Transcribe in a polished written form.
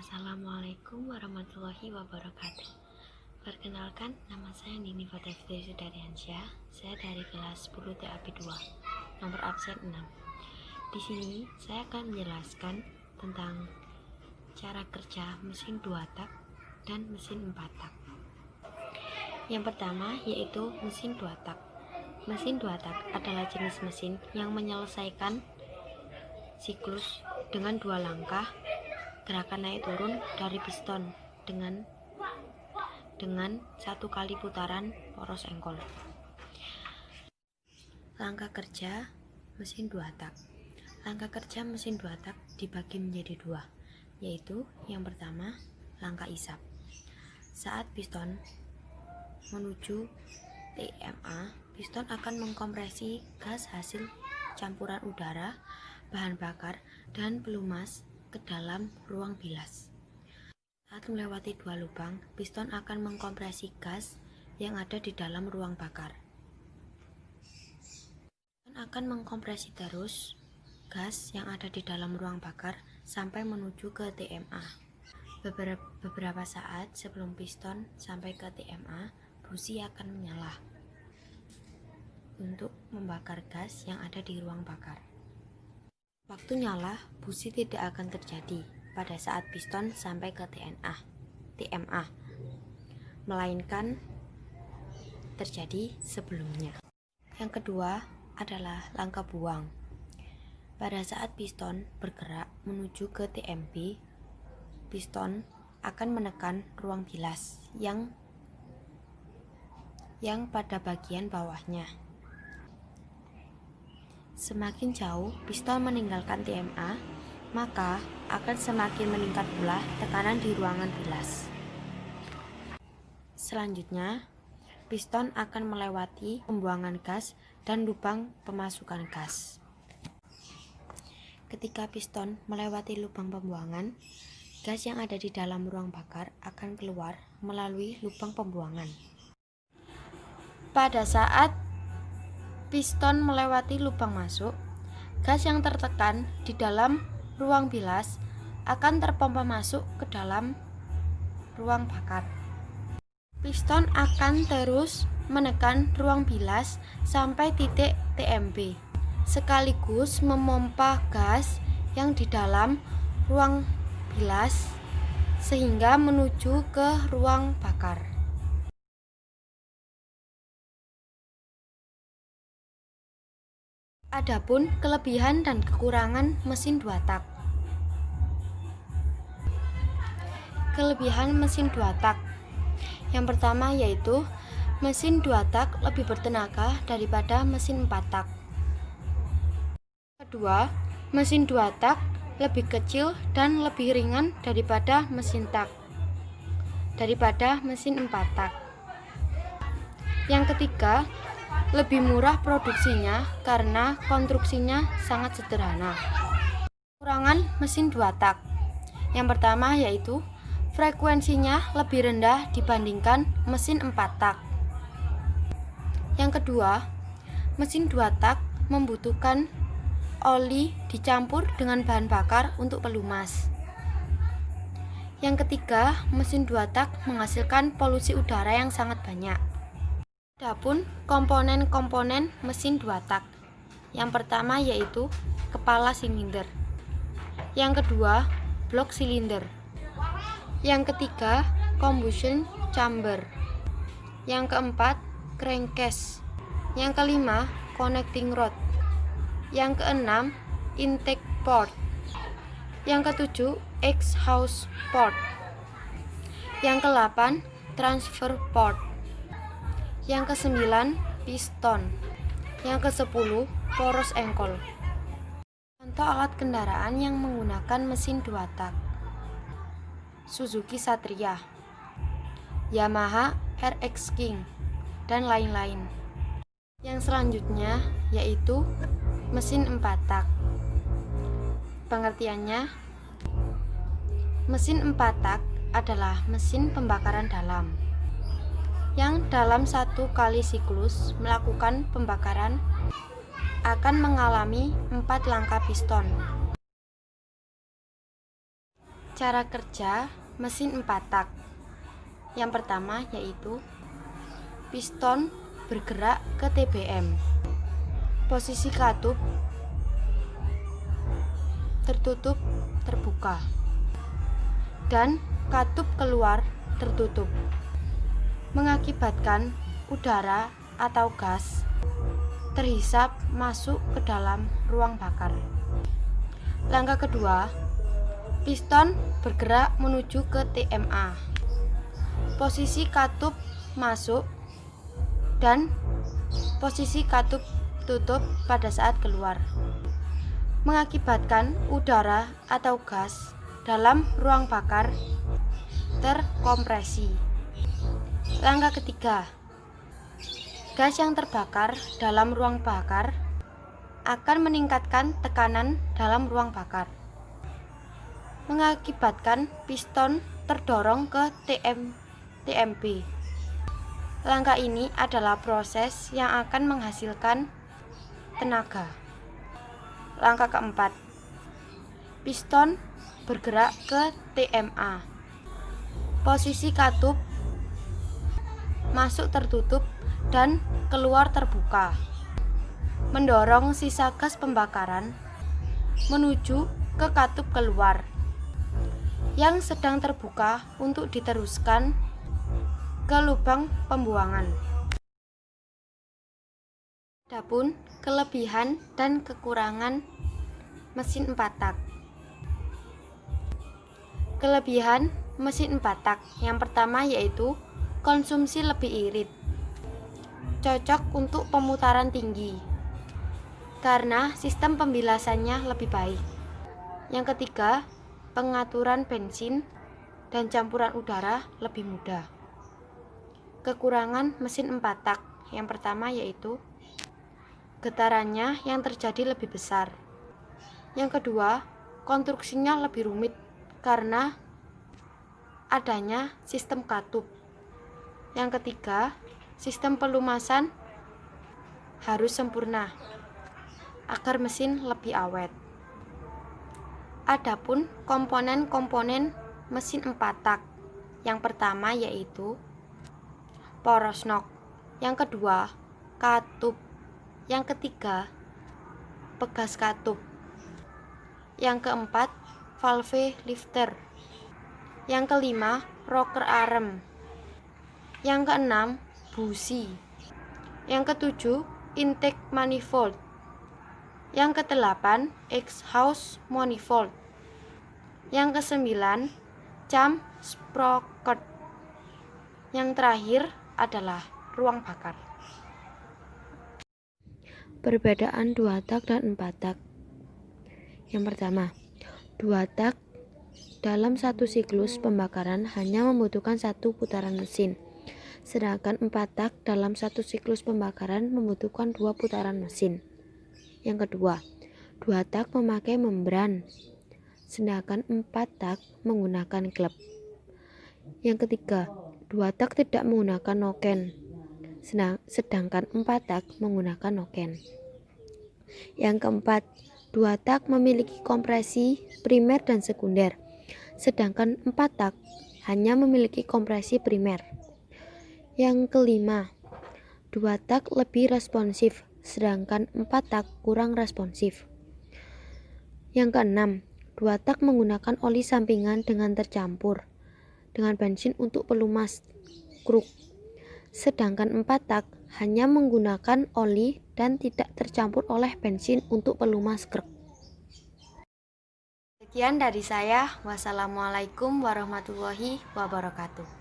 Assalamualaikum warahmatullahi wabarakatuh. Perkenalkan, nama saya Nini Fatafitri Sudariansyah. Saya dari kelas 10 TAP 2, nomor absen 6. Di sini saya akan menjelaskan tentang cara kerja mesin 2 tak dan mesin 4 tak. Yang pertama yaitu mesin 2 tak. Mesin 2 tak adalah jenis mesin yang menyelesaikan siklus dengan 2 langkah gerakan naik turun dari piston dengan 1 kali putaran poros engkol. Langkah kerja mesin 2 tak. Langkah kerja mesin 2 tak dibagi menjadi 2, yaitu yang pertama langkah isap. Saat piston menuju TMA, piston akan mengkompresi gas hasil campuran udara, bahan bakar, dan pelumas ke dalam ruang bilas. Saat melewati 2 lubang, piston akan mengkompresi gas yang ada di dalam ruang bakar. Piston akan mengkompresi terus gas yang ada di dalam ruang bakar sampai menuju ke TMA. Beberapa saat sebelum piston sampai ke TMA, busi akan menyala untuk membakar gas yang ada di ruang bakar. Waktu nyala, busi tidak akan terjadi pada saat piston sampai ke TMA, melainkan terjadi sebelumnya. Yang kedua adalah langkah buang. Pada saat piston bergerak menuju ke TMB, piston akan menekan ruang bilas yang pada bagian bawahnya. Semakin jauh piston meninggalkan TMA, maka akan semakin meningkat pula tekanan di ruangan bilas. Selanjutnya, piston akan melewati pembuangan gas dan lubang pemasukan gas. Ketika piston melewati lubang pembuangan, gas yang ada di dalam ruang bakar akan keluar melalui lubang pembuangan. Pada saat piston melewati lubang masuk, gas yang tertekan di dalam ruang bilas akan terpompa masuk ke dalam ruang bakar. Piston akan terus menekan ruang bilas sampai titik TMB, sekaligus memompa gas yang di dalam ruang bilas sehingga menuju ke ruang bakar. Adapun kelebihan dan kekurangan mesin 2 tak. Kelebihan mesin 2 tak. Yang pertama yaitu mesin 2 tak lebih bertenaga daripada mesin 4 tak. Kedua, mesin 2 tak lebih kecil dan lebih ringan daripada mesin 4 tak. Yang ketiga, lebih murah produksinya karena konstruksinya sangat sederhana. Kekurangan mesin 2 tak. Yang pertama yaitu frekuensinya lebih rendah dibandingkan mesin 4 tak. Yang kedua, mesin 2 tak membutuhkan oli dicampur dengan bahan bakar untuk pelumas. Yang ketiga, mesin 2 tak menghasilkan polusi udara yang sangat banyak. Adapun komponen-komponen mesin 2 tak. Yang pertama yaitu kepala silinder. Yang kedua, blok silinder. Yang ketiga, combustion chamber. Yang keempat, crankcase. Yang kelima, connecting rod. Yang keenam, intake port. Yang ketujuh, exhaust port. Yang kedelapan, transfer port. Yang ke-9, piston. Yang ke-10, poros engkol. Contoh alat kendaraan yang menggunakan mesin 2 tak: Suzuki Satria, Yamaha RX King, dan lain-lain. Yang selanjutnya yaitu mesin 4 tak. Pengertiannya, mesin 4 tak adalah mesin pembakaran dalam yang dalam 1 kali siklus melakukan pembakaran akan mengalami 4 langkah piston. Cara kerja mesin 4 tak. Yang pertama yaitu piston bergerak ke TBM. Posisi katup tertutup terbuka dan katup keluar tertutup, mengakibatkan udara atau gas terhisap masuk ke dalam ruang bakar. Langkah kedua, piston bergerak menuju ke TMA. Posisi katup masuk dan posisi katup tutup pada saat keluar, mengakibatkan udara atau gas dalam ruang bakar terkompresi. Langkah ketiga, gas yang terbakar dalam ruang bakar akan meningkatkan tekanan dalam ruang bakar, mengakibatkan piston terdorong ke TMP. Langkah ini adalah proses yang akan menghasilkan tenaga. Langkah keempat, piston bergerak ke TMA. Posisi katup masuk tertutup dan keluar terbuka, mendorong sisa gas pembakaran menuju ke katup keluar yang sedang terbuka untuk diteruskan ke lubang pembuangan. Adapun kelebihan dan kekurangan mesin 4 tak. Kelebihan mesin 4 tak yang pertama yaitu konsumsi lebih irit, cocok untuk pemutaran tinggi karena sistem pembilasannya lebih baik. Yang ketiga, pengaturan bensin dan campuran udara lebih mudah. Kekurangan mesin 4 tak yang pertama yaitu getarannya yang terjadi lebih besar. Yang kedua, konstruksinya lebih rumit karena adanya sistem katup. Yang ketiga, sistem pelumasan harus sempurna agar mesin lebih awet. Adapun komponen-komponen mesin 4 tak. Yang pertama yaitu poros nok, yang kedua katup, yang ketiga pegas katup, yang keempat valve lifter, yang kelima rocker arm, yang keenam busi, yang ketujuh intake manifold, yang kedelapan exhaust manifold, yang kesembilan cam sprocket, yang terakhir adalah ruang bakar. Perbedaan 2 tak dan 4 tak. Yang pertama, 2 tak dalam satu siklus pembakaran hanya membutuhkan 1 putaran mesin, sedangkan 4 tak dalam satu siklus pembakaran membutuhkan 2 putaran mesin. Yang kedua, 2 tak memakai membran, sedangkan 4 tak menggunakan klep. Yang ketiga, 2 tak tidak menggunakan noken, sedangkan 4 tak menggunakan noken. Yang keempat, 2 tak memiliki kompresi primer dan sekunder, sedangkan 4 tak hanya memiliki kompresi primer. Yang kelima, 2 tak lebih responsif, sedangkan 4 tak kurang responsif. Yang keenam, 2 tak menggunakan oli sampingan dengan tercampur dengan bensin untuk pelumas kruk, sedangkan 4 tak hanya menggunakan oli dan tidak tercampur oleh bensin untuk pelumas kruk. Sekian dari saya. Wassalamualaikum warahmatullahi wabarakatuh.